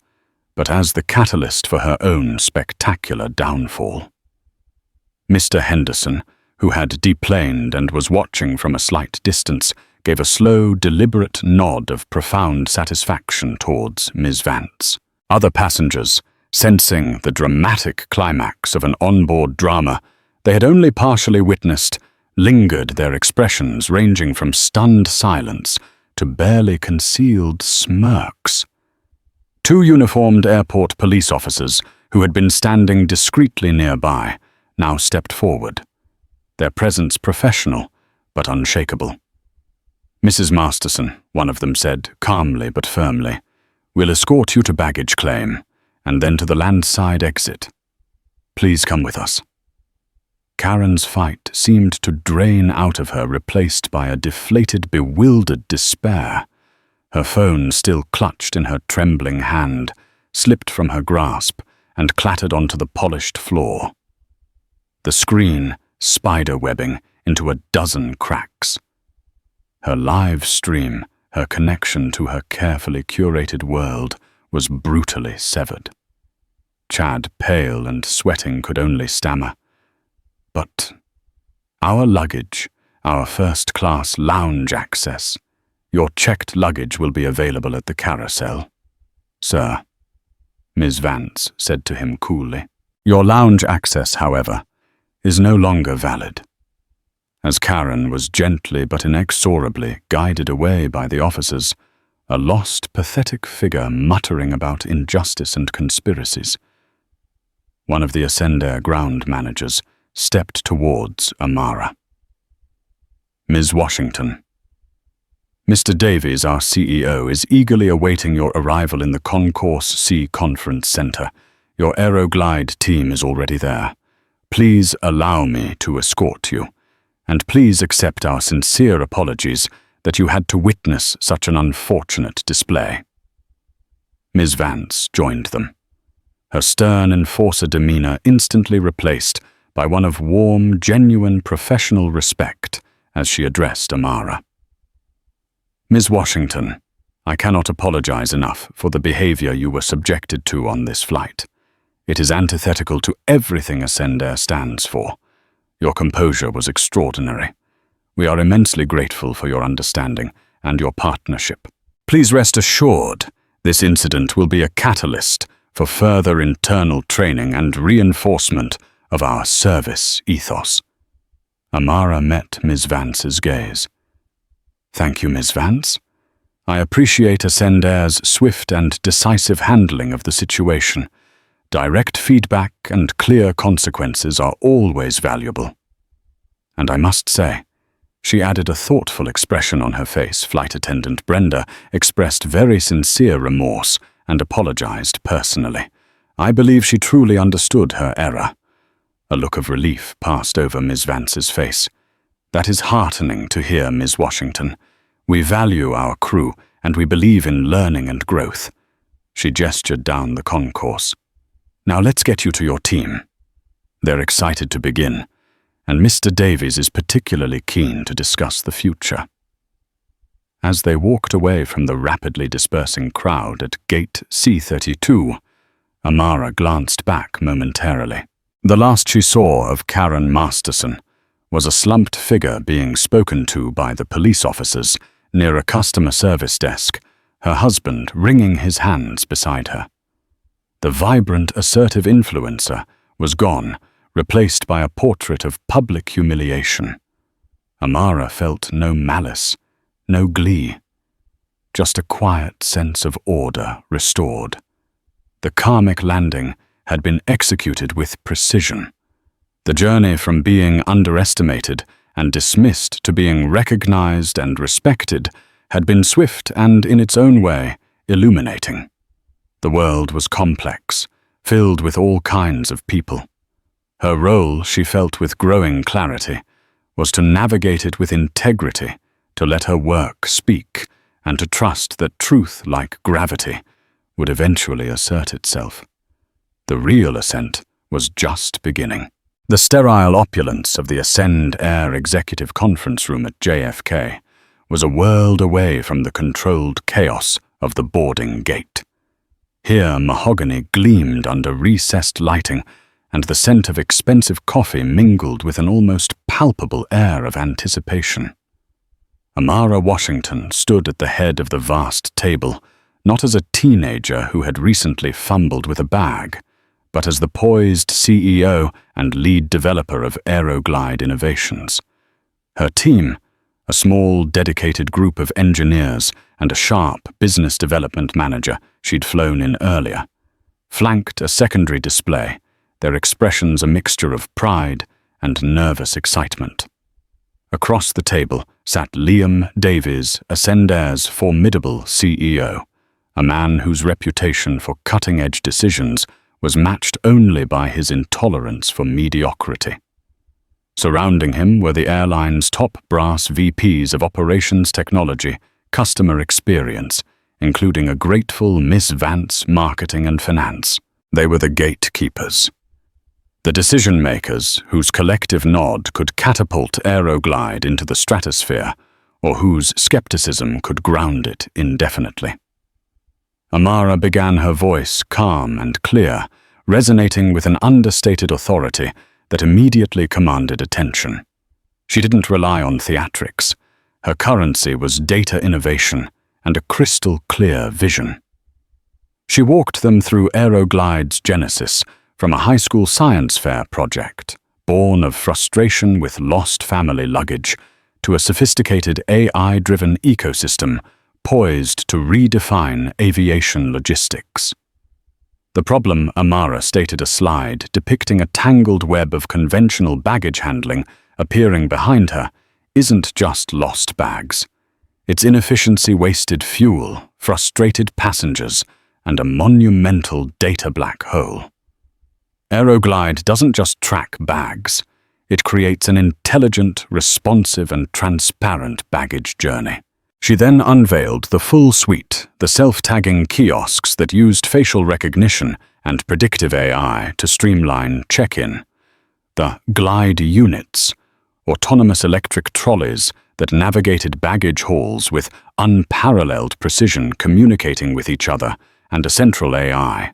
but as the catalyst for her own spectacular downfall. Mr. Henderson, who had deplaned and was watching from a slight distance, gave a slow, deliberate nod of profound satisfaction towards Ms. Vance. Other passengers, sensing the dramatic climax of an onboard drama they had only partially witnessed, lingered, their expressions ranging from stunned silence to barely concealed smirks. Two uniformed airport police officers, who had been standing discreetly nearby, now stepped forward, their presence professional but unshakable. "Mrs. Masterson," one of them said, calmly but firmly, "we'll escort you to baggage claim, and then to the landside exit. Please come with us." Karen's fight seemed to drain out of her, replaced by a deflated, bewildered despair. Her phone, still clutched in her trembling hand, slipped from her grasp and clattered onto the polished floor. The screen spider-webbing into a dozen cracks. Her live stream, her connection to her carefully curated world, was brutally severed. Chad, pale and sweating, could only stammer, "But our luggage, our first-class lounge access, your checked luggage will be available at the carousel." "Sir," Ms. Vance said to him coolly. "Your lounge access, however, is no longer valid." As Karen was gently but inexorably guided away by the officers, a lost, pathetic figure muttering about injustice and conspiracies. One of the Ascend Air ground managers stepped towards Amara. "Ms. Washington, Mr. Davies, our CEO, is eagerly awaiting your arrival in the Concourse C Conference Center. Your Aeroglide team is already there. Please allow me to escort you, and please accept our sincere apologies that you had to witness such an unfortunate display." Ms. Vance joined them, her stern enforcer demeanor instantly replaced by one of warm, genuine professional respect as she addressed Amara. "Ms. Washington, I cannot apologize enough for the behavior you were subjected to on this flight. It is antithetical to everything Ascend Air stands for. Your composure was extraordinary. We are immensely grateful for your understanding and your partnership. Please rest assured, this incident will be a catalyst for further internal training and reinforcement of our service ethos." Amara met Ms. Vance's gaze. "Thank you, Ms. Vance. I appreciate Ascend Air's swift and decisive handling of the situation, Direct feedback and clear consequences are always valuable. And I must say, she added a thoughtful expression on her face. Flight attendant Brenda expressed very sincere remorse and apologized personally. I believe she truly understood her error. A look of relief passed over Ms. Vance's face. That is heartening to hear, Ms. Washington. We value our crew, and we believe in learning and growth. She gestured down the concourse. Now let's get you to your team. They're excited to begin, and Mr. Davies is particularly keen to discuss the future. As they walked away from the rapidly dispersing crowd at gate C32, Amara glanced back momentarily. The last she saw of Karen Masterson was a slumped figure being spoken to by the police officers near a customer service desk, her husband wringing his hands beside her. The vibrant, assertive influencer was gone, replaced by a portrait of public humiliation. Amara felt no malice, no glee, just a quiet sense of order restored. The karmic landing had been executed with precision. The journey from being underestimated and dismissed to being recognized and respected had been swift and, in its own way, illuminating. The world was complex, filled with all kinds of people. Her role, she felt with growing clarity, was to navigate it with integrity, to let her work speak, and to trust that truth, like gravity, would eventually assert itself. The real ascent was just beginning. The sterile opulence of the Ascend Air Executive Conference Room at JFK was a world away from the controlled chaos of the boarding gate. Here mahogany gleamed under recessed lighting, and the scent of expensive coffee mingled with an almost palpable air of anticipation. Amara Washington stood at the head of the vast table, not as a teenager who had recently fumbled with a bag, but as the poised CEO and lead developer of Aeroglide Innovations. Her team, a small, dedicated group of engineers and a sharp business development manager she'd flown in earlier, flanked a secondary display, their expressions a mixture of pride and nervous excitement. Across the table sat Liam Davies, Ascendair's formidable CEO, a man whose reputation for cutting-edge decisions was matched only by his intolerance for mediocrity. Surrounding him were the airline's top brass VPs of operations technology, customer experience, including a grateful Miss Vance, marketing and finance. They were the gatekeepers. The decision-makers whose collective nod could catapult Aeroglide into the stratosphere, or whose skepticism could ground it indefinitely. Amara began her voice calm and clear, resonating with an understated authority that immediately commanded attention. She didn't rely on theatrics. Her currency was data innovation and a crystal-clear vision. She walked them through Aeroglide's genesis, from a high school science fair project, born of frustration with lost family luggage, to a sophisticated AI-driven ecosystem poised to redefine aviation logistics. The problem, Amara stated a slide depicting a tangled web of conventional baggage handling appearing behind her, isn't just lost bags. Its inefficiency wasted fuel, frustrated passengers, and a monumental data black hole. Aeroglide doesn't just track bags. It creates an intelligent, responsive, and transparent baggage journey. She then unveiled the full suite, the self-tagging kiosks that used facial recognition and predictive AI to streamline check-in, the glide units, autonomous electric trolleys that navigated baggage halls with unparalleled precision, communicating with each other, and a central AI.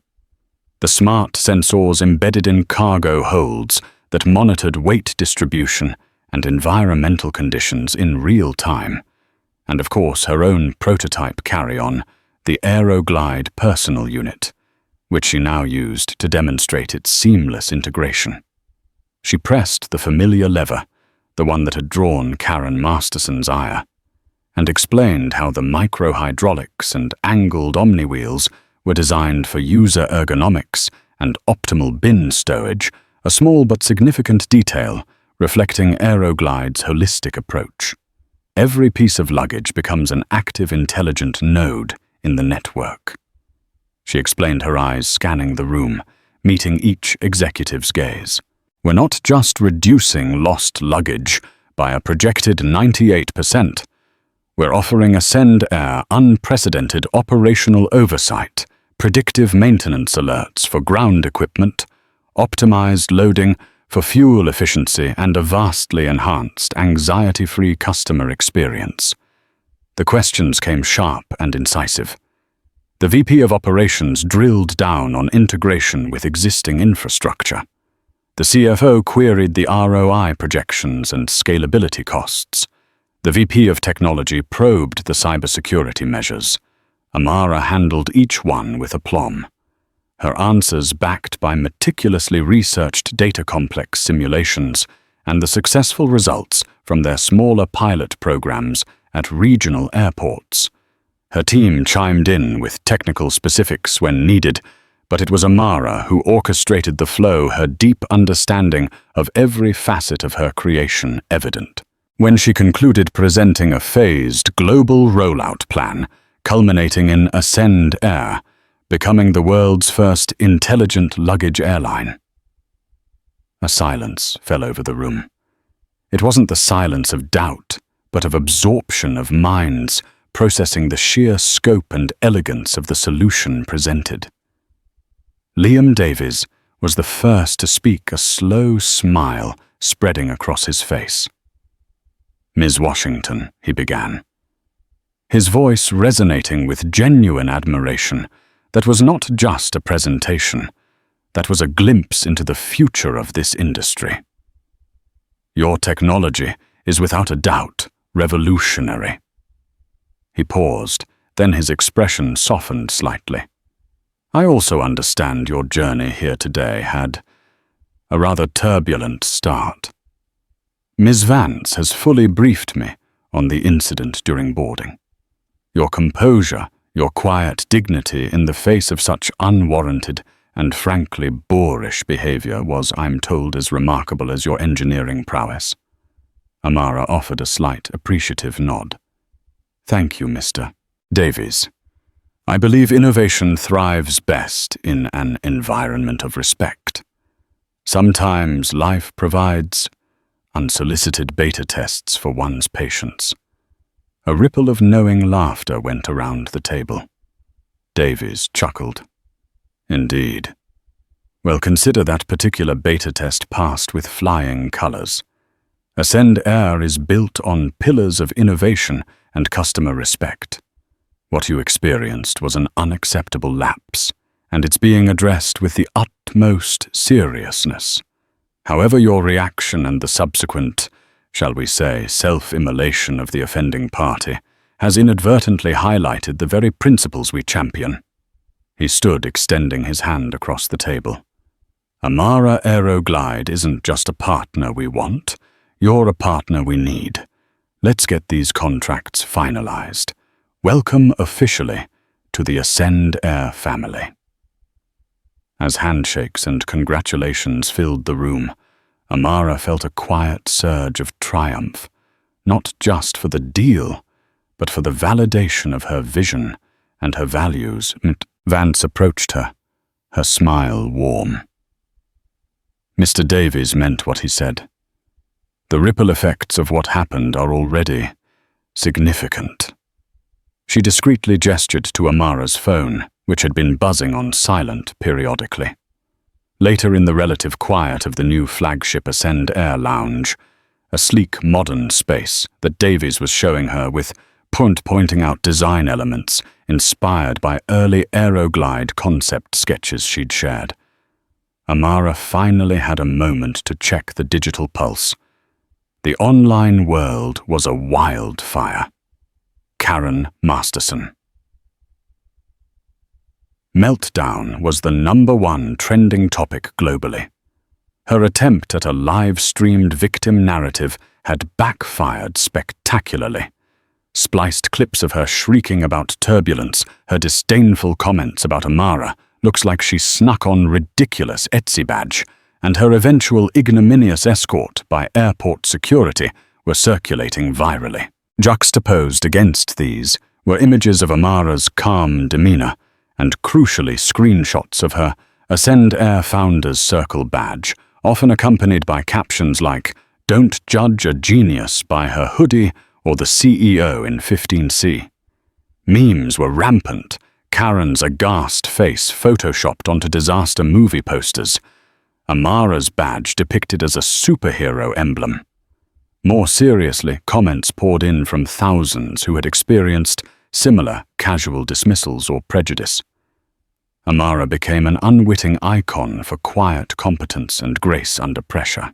The smart sensors embedded in cargo holds that monitored weight distribution and environmental conditions in real time. And of course her own prototype carry-on, the Aeroglide personal unit, which she now used to demonstrate its seamless integration. She pressed the familiar lever, the one that had drawn Karen Masterson's ire, and explained how the micro-hydraulics and angled omniwheels were designed for user ergonomics and optimal bin stowage, a small but significant detail reflecting Aeroglide's holistic approach. Every piece of luggage becomes an active, intelligent node in the network. She explained, her eyes scanning the room, meeting each executive's gaze. We're not just reducing lost luggage by a projected 98%. We're offering Ascend Air unprecedented operational oversight, predictive maintenance alerts for ground equipment, optimized loading for fuel efficiency, and a vastly enhanced, anxiety-free customer experience. The questions came sharp and incisive. The VP of Operations drilled down on integration with existing infrastructure. The CFO queried the ROI projections and scalability costs. The VP of Technology probed the cybersecurity measures. Amara handled each one with aplomb. Her answers backed by meticulously researched data complex simulations and the successful results from their smaller pilot programs at regional airports. Her team chimed in with technical specifics when needed, but it was Amara who orchestrated the flow, her deep understanding of every facet of her creation evident. When she concluded presenting a phased global rollout plan, culminating in Ascend Air, becoming the world's first intelligent luggage airline. A silence fell over the room. It wasn't the silence of doubt, but of absorption of minds, processing the sheer scope and elegance of the solution presented. Liam Davies was the first to speak, a slow smile spreading across his face. "Ms. Washington," he began, his voice resonating with genuine admiration. That was not just a presentation, that was a glimpse into the future of this industry. "Your technology is without a doubt revolutionary." He paused, then his expression softened slightly. "I also understand your journey here today had a rather turbulent start. Ms. Vance has fully briefed me on the incident during boarding. Your composure, your quiet dignity in the face of such unwarranted and frankly boorish behavior was, I'm told, as remarkable as your engineering prowess." Amara offered a slight, appreciative nod. "Thank you, Mr. Davies. I believe innovation thrives best in an environment of respect. Sometimes life provides unsolicited beta tests for one's patience." A ripple of knowing laughter went around the table. Davies chuckled. "Indeed. Well, consider that particular beta test passed with flying colors. Ascend Air is built on pillars of innovation and customer respect. What you experienced was an unacceptable lapse, and it's being addressed with the utmost seriousness. However, your reaction and the subsequent, shall we say, self-immolation of the offending party has inadvertently highlighted the very principles we champion." He stood, extending his hand across the table. "Amara Aeroglide isn't just a partner we want, you're a partner we need. Let's get these contracts finalized. Welcome officially to the Ascend Air family." As handshakes and congratulations filled the room, Amara felt a quiet surge of triumph, not just for the deal, but for the validation of her vision and her values. Vance approached her, her smile warm. Mr. Davies meant what he said. The ripple effects of what happened are already significant. She discreetly gestured to Amara's phone, which had been buzzing on silent periodically. Later, in the relative quiet of the new flagship Ascend Air lounge, a sleek, modern space that Davies was showing her with pointing out design elements inspired by early Aeroglide concept sketches she'd shared, Amara finally had a moment to check the digital pulse. The online world was a wildfire. Karen Masterson. Meltdown was the #1 trending topic globally. Her attempt at a live-streamed victim narrative had backfired spectacularly. Spliced clips of her shrieking about turbulence, her disdainful comments about Amara, looks like she snuck on ridiculous Etsy badge, and her eventual ignominious escort by airport security were circulating virally. Juxtaposed against these were images of Amara's calm demeanor and, crucially, screenshots of her Ascend Air Founders Circle badge, often accompanied by captions like, "Don't judge a genius by her hoodie," or "the CEO in 15C. Memes were rampant, Karen's aghast face photoshopped onto disaster movie posters, Amara's badge depicted as a superhero emblem. More seriously, comments poured in from thousands who had experienced similar casual dismissals or prejudice. Amara became an unwitting icon for quiet competence and grace under pressure.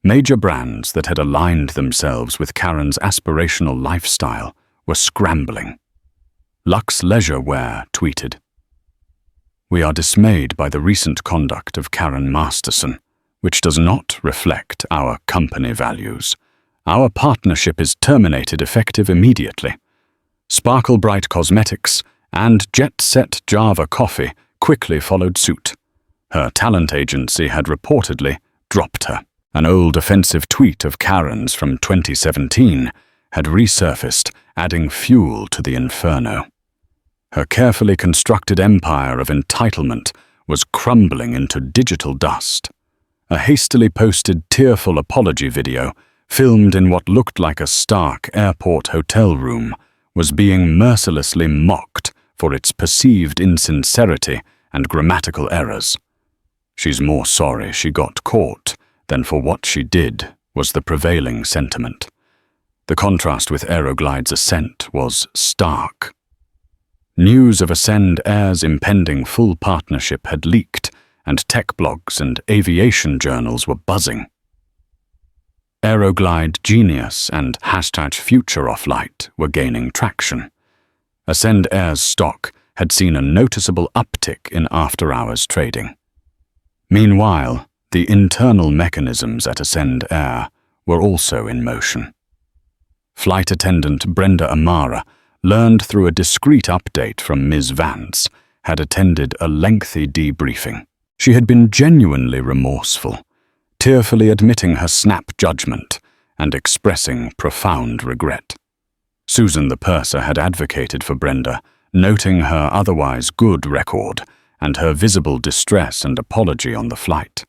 Major brands that had aligned themselves with Karen's aspirational lifestyle were scrambling. Lux Leisure Wear tweeted, "We are dismayed by the recent conduct of Karen Masterson, which does not reflect our company values. Our partnership is terminated effective immediately." Sparkle Bright Cosmetics and Jet Set Java Coffee quickly followed suit. Her talent agency had reportedly dropped her. An old offensive tweet of Karen's from 2017 had resurfaced, adding fuel to the inferno. Her carefully constructed empire of entitlement was crumbling into digital dust. A hastily posted tearful apology video, filmed in what looked like a stark airport hotel room, was being mercilessly mocked for its perceived insincerity and grammatical errors. "She's more sorry she got caught than for what she did," was the prevailing sentiment. The contrast with Aeroglide's ascent was stark. News of Ascend Air's impending full partnership had leaked, and tech blogs and aviation journals were buzzing. Aeroglide Genius and #FutureOffLight were gaining traction. Ascend Air's stock had seen a noticeable uptick in after-hours trading. Meanwhile, the internal mechanisms at Ascend Air were also in motion. Flight attendant Brenda Amara learned through a discreet update from Ms. Vance, had attended a lengthy debriefing. She had been genuinely remorseful, tearfully admitting her snap judgment and expressing profound regret. Susan the purser had advocated for Brenda, noting her otherwise good record and her visible distress and apology on the flight.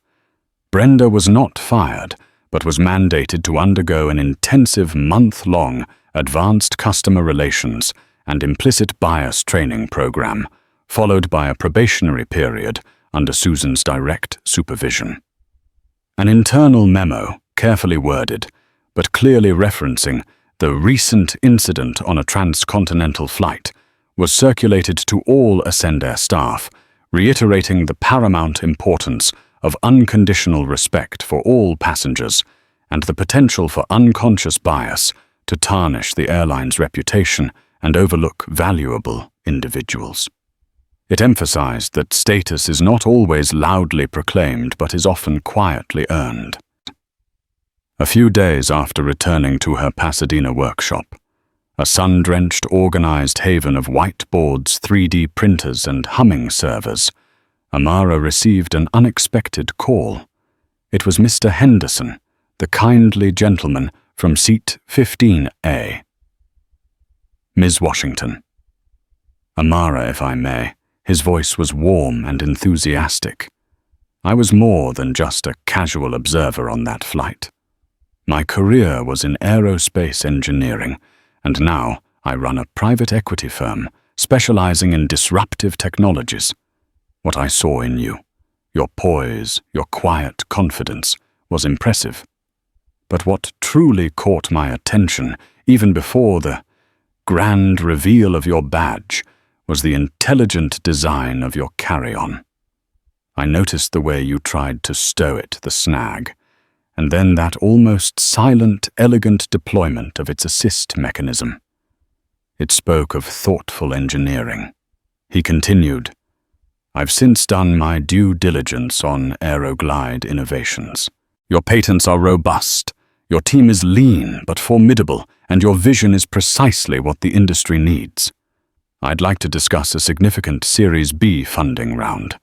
Brenda was not fired, but was mandated to undergo an intensive month-long advanced customer relations and implicit bias training program, followed by a probationary period under Susan's direct supervision. An internal memo, carefully worded, but clearly referencing the recent incident on a transcontinental flight, was circulated to all Ascend Air staff, reiterating the paramount importance of unconditional respect for all passengers and the potential for unconscious bias to tarnish the airline's reputation and overlook valuable individuals. It emphasized that status is not always loudly proclaimed but is often quietly earned. A few days after returning to her Pasadena workshop, a sun-drenched, organized haven of whiteboards, 3D printers, and humming servers, Amara received an unexpected call. It was Mr. Henderson, the kindly gentleman from seat 15A. "Ms. Washington." "Amara, if I may." His voice was warm and enthusiastic. "I was more than just a casual observer on that flight. My career was in aerospace engineering, and now I run a private equity firm specializing in disruptive technologies. What I saw in you, your poise, your quiet confidence, was impressive. But what truly caught my attention, even before the grand reveal of your badge, was the intelligent design of your carry-on. I noticed the way you tried to stow it, the snag, and then that almost silent, elegant deployment of its assist mechanism. It spoke of thoughtful engineering." He continued, "I've since done my due diligence on Aeroglide innovations. Your patents are robust, your team is lean but formidable, and your vision is precisely what the industry needs. I'd like to discuss a significant Series B funding round.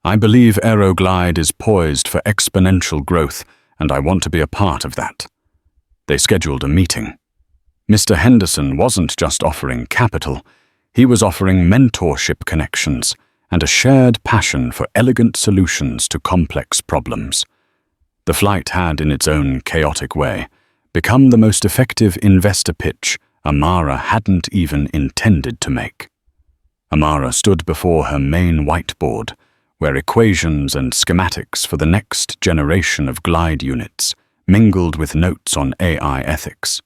I believe Aeroglide is poised for exponential growth, and I want to be a part of that." They scheduled a meeting. Mr. Henderson wasn't just offering capital, he was offering mentorship connections and a shared passion for elegant solutions to complex problems. The flight had, in its own chaotic way, become the most effective investor pitch Amara hadn't even intended to make. Amara stood before her main whiteboard, where equations and schematics for the next generation of glide units mingled with notes on AI ethics.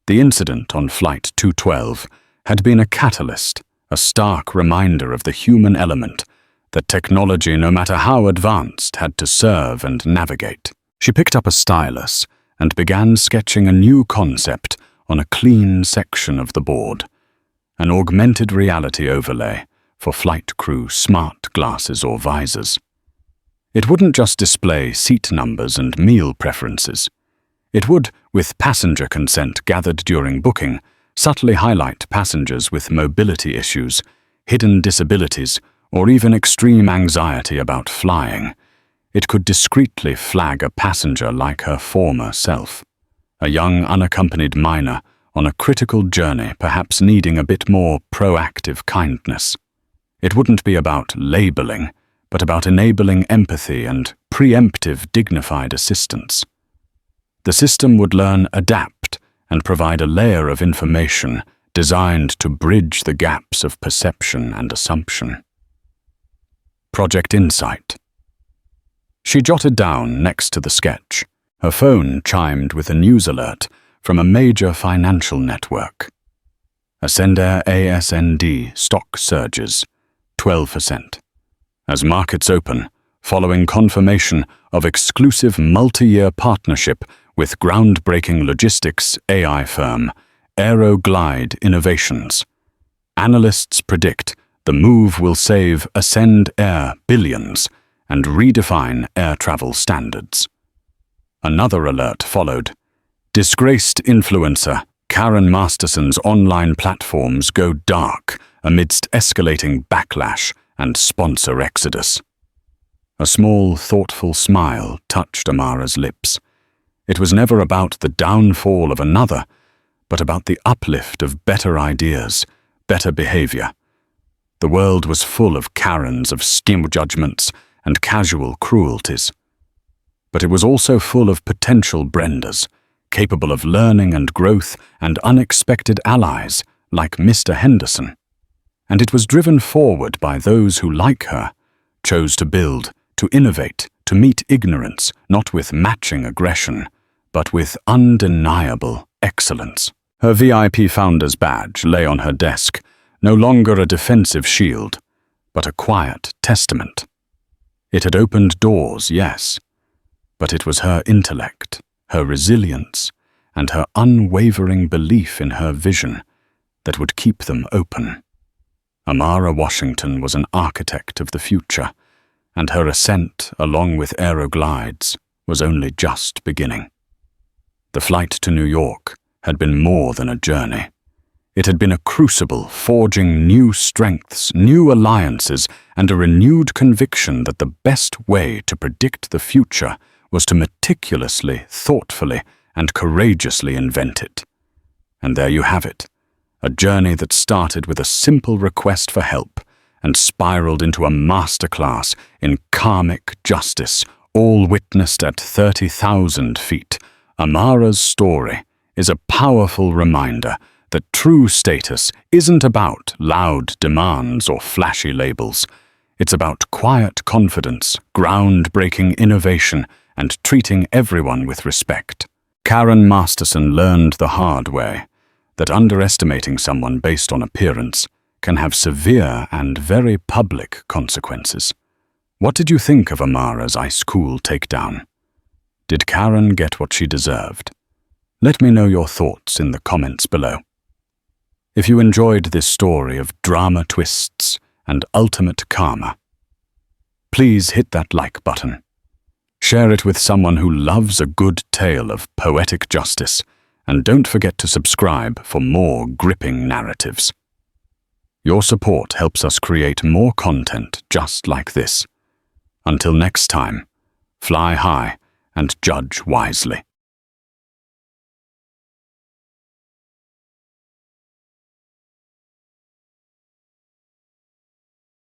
The incident on Flight 212 had been a catalyst, a stark reminder of the human element that technology, no matter how advanced, had to serve and navigate. She picked up a stylus and began sketching a new concept on a clean section of the board, an augmented reality overlay for flight crew smart glasses or visors. It wouldn't just display seat numbers and meal preferences. It would, with passenger consent gathered during booking, subtly highlight passengers with mobility issues, hidden disabilities, or even extreme anxiety about flying. It could discreetly flag a passenger like her former self, a young unaccompanied minor on a critical journey, perhaps needing a bit more proactive kindness. It wouldn't be about labeling, but about enabling empathy and preemptive dignified assistance. The system would learn, adapt, and provide a layer of information designed to bridge the gaps of perception and assumption. Project Insight. She jotted down next to the sketch. Her phone chimed with a news alert from a major financial network. Ascendair ASND stock surges 12%. As markets open, following confirmation of exclusive multi-year partnership with groundbreaking logistics AI firm Aeroglide Innovations. Analysts predict the move will save Ascend Air billions and redefine air travel standards. Another alert followed. Disgraced influencer Karen Masterson's online platforms go dark amidst escalating backlash and sponsor exodus. A small, thoughtful smile touched Amara's lips. It was never about the downfall of another, but about the uplift of better ideas, better behavior. The world was full of Karens, of skim judgments, and casual cruelties. But it was also full of potential Brendas, capable of learning and growth and unexpected allies like Mr. Henderson. And it was driven forward by those who, like her, chose to build, to innovate, to meet ignorance, not with matching aggression, but with undeniable excellence. Her VIP founder's badge lay on her desk, no longer a defensive shield, but a quiet testament. It had opened doors, yes, but it was her intellect, her resilience, and her unwavering belief in her vision that would keep them open. Amara Washington was an architect of the future, and her ascent, along with Aeroglide's, was only just beginning. The flight to New York had been more than a journey. It had been a crucible forging new strengths, new alliances, and a renewed conviction that the best way to predict the future was to meticulously, thoughtfully, and courageously invent it. And there you have it, a journey that started with a simple request for help and spiraled into a masterclass in karmic justice, all witnessed at 30,000 feet. Amara's story is a powerful reminder that true status isn't about loud demands or flashy labels. It's about quiet confidence, groundbreaking innovation, and treating everyone with respect. Karen Masterson learned the hard way that underestimating someone based on appearance can have severe and very public consequences. What did you think of Amara's ice-cool takedown? Did Karen get what she deserved? Let me know your thoughts in the comments below. If you enjoyed this story of drama twists and ultimate karma, please hit that like button. Share it with someone who loves a good tale of poetic justice, and don't forget to subscribe for more gripping narratives. Your support helps us create more content just like this. Until next time, fly high and judge wisely.